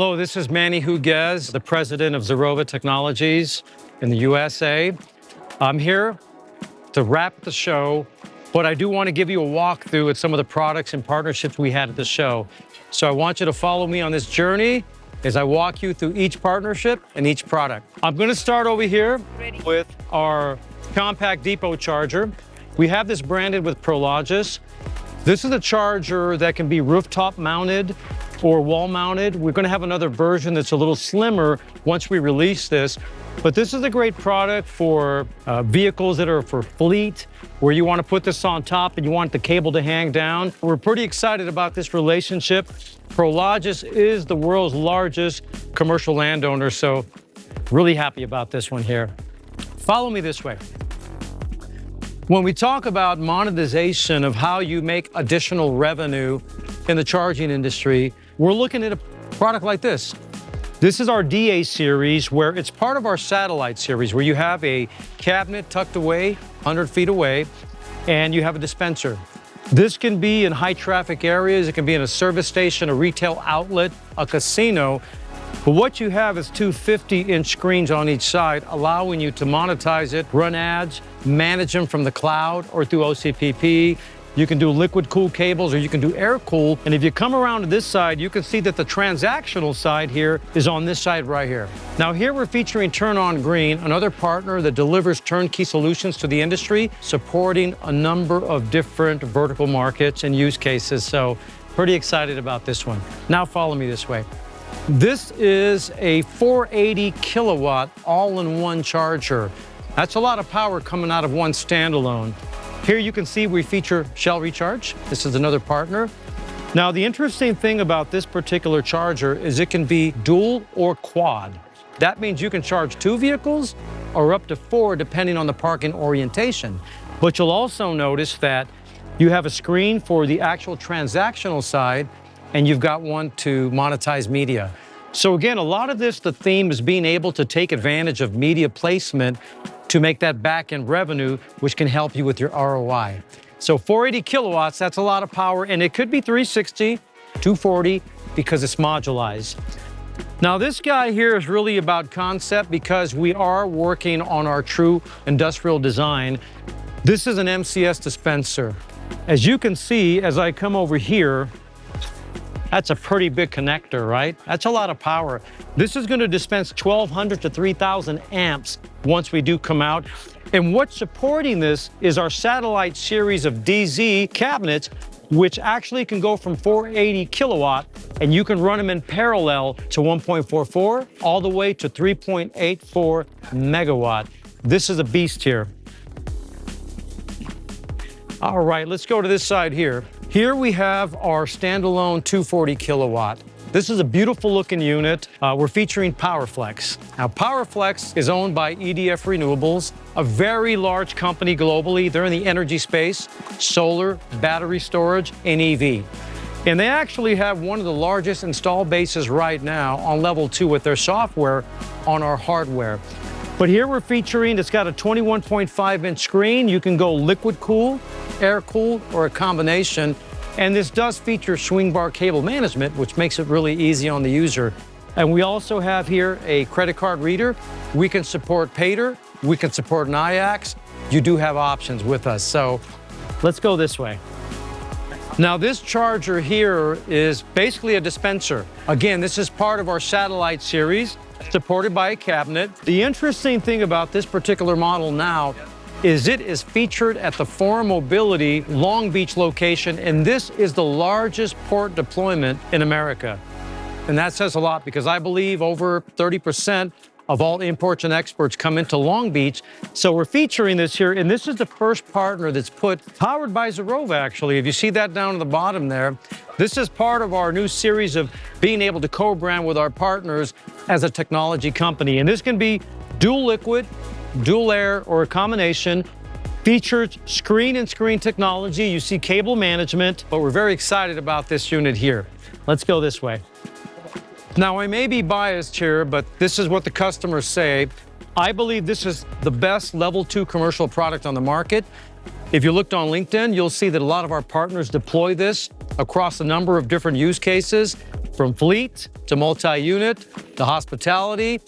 Hello, this is Manny Huguez, the president of Zerova Technologies in the USA. I'm here to wrap the show, but I do want to give you a walkthrough at some of the products and partnerships we had at the show. So I want you to follow me on this journey as I walk you through each partnership and each product. I'm going to start over here with our compact depot charger. We have this branded with Prologis. This is a charger that can be rooftop mounted or wall mounted. We're going to have another version that's a little slimmer once we release this. But this is a great product for vehicles that are for fleet, where you want to put this on top and you want the cable to hang down. We're pretty excited about this relationship. Prologis is the world's largest commercial landowner, so really happy about this one here. Follow me this way. When we talk about monetization of how you make additional revenue in the charging industry, we're looking at a product like this. This is our DA series, where it's part of our satellite series, where you have a cabinet tucked away, 100 feet away, and you have a dispenser. This can be in high traffic areas, it can be in a service station, a retail outlet, a casino. But what you have is two 50-inch screens on each side, allowing you to monetize it, run ads, manage them from the cloud or through OCPP. You can do liquid cool cables or you can do air cool. And if you come around to this side, you can see that the transactional side here is on this side right here. Now here we're featuring Turn On Green, another partner that delivers turnkey solutions to the industry, supporting a number of different vertical markets and use cases. So pretty excited about this one. Now follow me this way. This is a 480 kilowatt all-in-one charger. That's a lot of power coming out of one standalone. Here you can see we feature Shell Recharge. This is another partner. Now the interesting thing about this particular charger is it can be dual or quad. That means you can charge 2 vehicles or up to 4 depending on the parking orientation. But you'll also notice that you have a screen for the actual transactional side, and you've got one to monetize media. So again, a lot of this, the theme is being able to take advantage of media placement to make that back-end revenue, which can help you with your ROI. So 480 kilowatts, that's a lot of power, and it could be 360, 240, because it's modularized. Now this guy here is really about concept because we are working on our true industrial design. This is an MCS dispenser. As you can see, as I come over here, that's a pretty big connector, right? That's a lot of power. This is going to dispense 1,200 to 3,000 amps once we do come out. And what's supporting this is our satellite series of DZ cabinets, which actually can go from 480 kilowatt, and you can run them in parallel to 1.44 all the way to 3.84 megawatt. This is a beast here. All right, let's go to this side here. Here we have our standalone 240 kilowatt. This is a beautiful looking unit. We're featuring PowerFlex. Now PowerFlex is owned by EDF Renewables, a very large company globally. They're in the energy space, solar, battery storage, and EV. And they actually have one of the largest install bases right now on level 2 with their software on our hardware. But here we're featuring, it's got a 21.5-inch screen. You can go liquid cool, air cool, or a combination. And this does feature swing bar cable management, which makes it really easy on the user. And we also have here a credit card reader. We can support Pater, we can support NIAX. You do have options with us. So let's go this way. Now this charger here is basically a dispenser. Again, this is part of our satellite series, supported by a cabinet. The interesting thing about this particular model now is it is featured at the Forum Mobility Long Beach location, and this is the largest port deployment in America. And that says a lot because I believe over 30% of all imports and exports come into Long Beach. So we're featuring this here, and this is the first partner that's powered by Zerova, actually. If you see that down at the bottom there, this is part of our new series of being able to co-brand with our partners as a technology company. And this can be dual liquid, dual air, or a combination. Features screen and screen technology. You see cable management, but we're very excited about this unit here. Let's go this way. Now, I may be biased here, but this is what the customers say. I believe this is the best level 2 commercial product on the market. If you looked on LinkedIn, you'll see that a lot of our partners deploy this across a number of different use cases, from fleet to multi-unit to hospitality.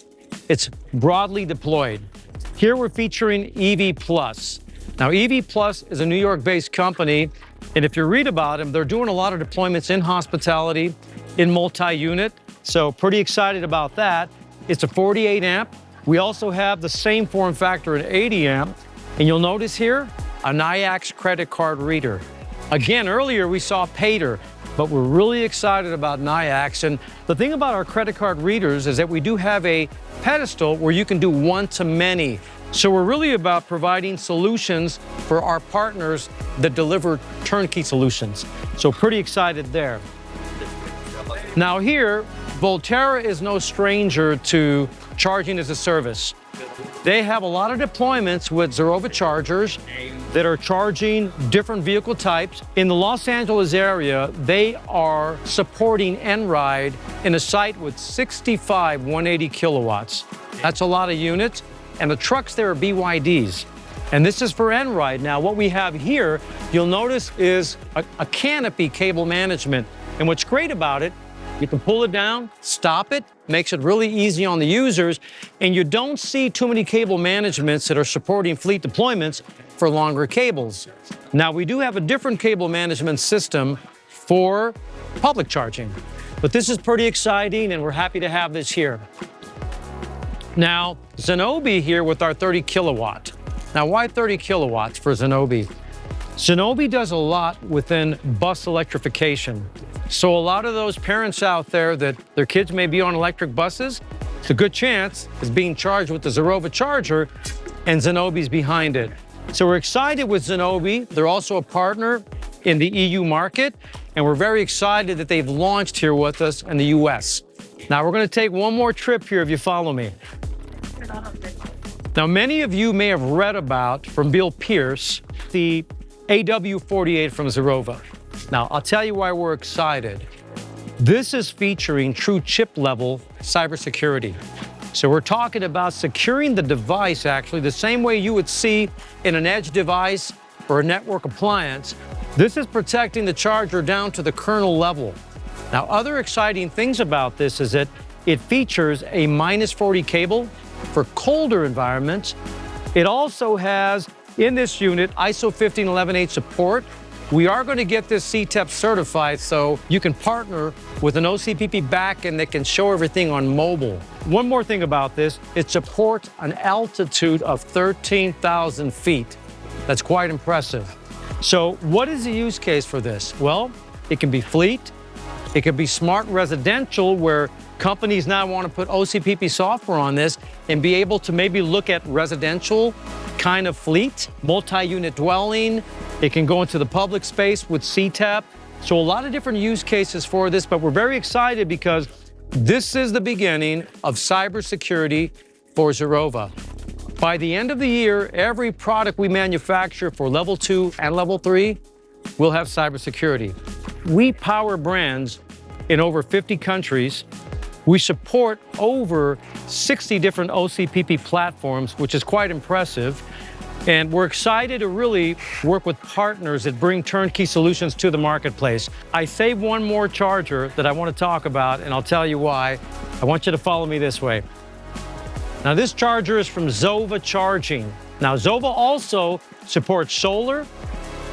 It's broadly deployed. Here we're featuring EV Plus. Now, EV Plus is a New York-based company, and if you read about them, they're doing a lot of deployments in hospitality, in multi-unit, so pretty excited about that. It's a 48 amp. We also have the same form factor, an 80 amp, and you'll notice here, a NIAX credit card reader. Again, earlier we saw Pater, but we're really excited about NIAX, and the thing about our credit card readers is that we do have a pedestal where you can do one-to-many. So we're really about providing solutions for our partners that deliver turnkey solutions. So pretty excited there. Now here, Volterra is no stranger to charging as a service. They have a lot of deployments with Zerova chargers that are charging different vehicle types. In the Los Angeles area, they are supporting Enride in a site with 65 180 kilowatts. That's a lot of units. And the trucks there are BYDs. And this is for Enride. Now, what we have here, you'll notice, is a canopy cable management. And what's great about it, you can pull it down, stop it, makes it really easy on the users, and you don't see too many cable managements that are supporting fleet deployments for longer cables. Now, we do have a different cable management system for public charging, but this is pretty exciting, and we're happy to have this here. Now, Zenobē here with our 30 kilowatt. Now, why 30 kilowatts for Zenobē? Zenobē does a lot within bus electrification. So a lot of those parents out there that their kids may be on electric buses, it's a good chance is being charged with the Zerova charger, and Zenobē's behind it. So we're excited with Zenobē. They're also a partner in the EU market, and we're very excited that they've launched here with us in the US. Now we're going to take one more trip here if you follow me. Now, many of you may have read about, from Bill Pierce, the AW48 from Zerova. Now, I'll tell you why we're excited. This is featuring true chip-level cybersecurity. So we're talking about securing the device, actually, the same way you would see in an edge device or a network appliance. This is protecting the charger down to the kernel level. Now, other exciting things about this is that it features a -40 cable for colder environments. It also has, in this unit, ISO 15118 support. We are going to get this CTEP certified, so you can partner with an OCPP backend that can show everything on mobile. One more thing about this, it supports an altitude of 13,000 feet. That's quite impressive. So what is the use case for this? Well, it can be fleet, it could be smart residential, where companies now want to put OCPP software on this and be able to maybe look at residential kind of fleet, multi-unit dwelling. It can go into the public space with CTEP. So a lot of different use cases for this, but we're very excited because this is the beginning of cybersecurity for Zerova. By the end of the year, every product we manufacture for level 2 and level 3 will have cybersecurity. We power brands in over 50 countries. We support over 60 different OCPP platforms, which is quite impressive. And we're excited to really work with partners that bring turnkey solutions to the marketplace. I saved one more charger that I want to talk about, and I'll tell you why. I want you to follow me this way. Now, this charger is from Zova Charging. Now, Zova also supports solar,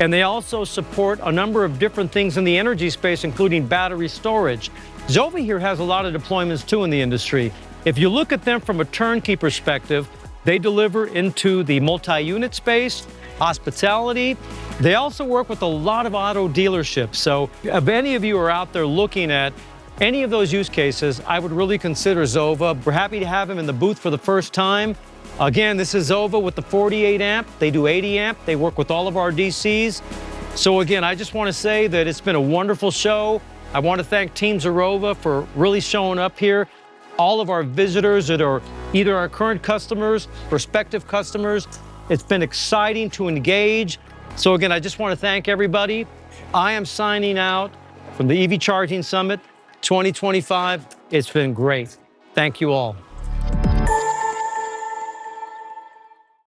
and they also support a number of different things in the energy space, including battery storage. Zova here has a lot of deployments too in the industry. If you look at them from a turnkey perspective, they deliver into the multi-unit space, hospitality. They also work with a lot of auto dealerships. So if any of you are out there looking at any of those use cases, I would really consider Zova. We're happy to have them in the booth for the first time. Again, this is Zova with the 48 amp. They do 80 amp. They work with all of our DCs. So again, I just want to say that it's been a wonderful show. I want to thank Team Zerova for really showing up here. All of our visitors that are either our current customers, prospective customers. It's been exciting to engage. So again, I just want to thank everybody. I am signing out from the EV Charging Summit 2025. It's been great. Thank you all.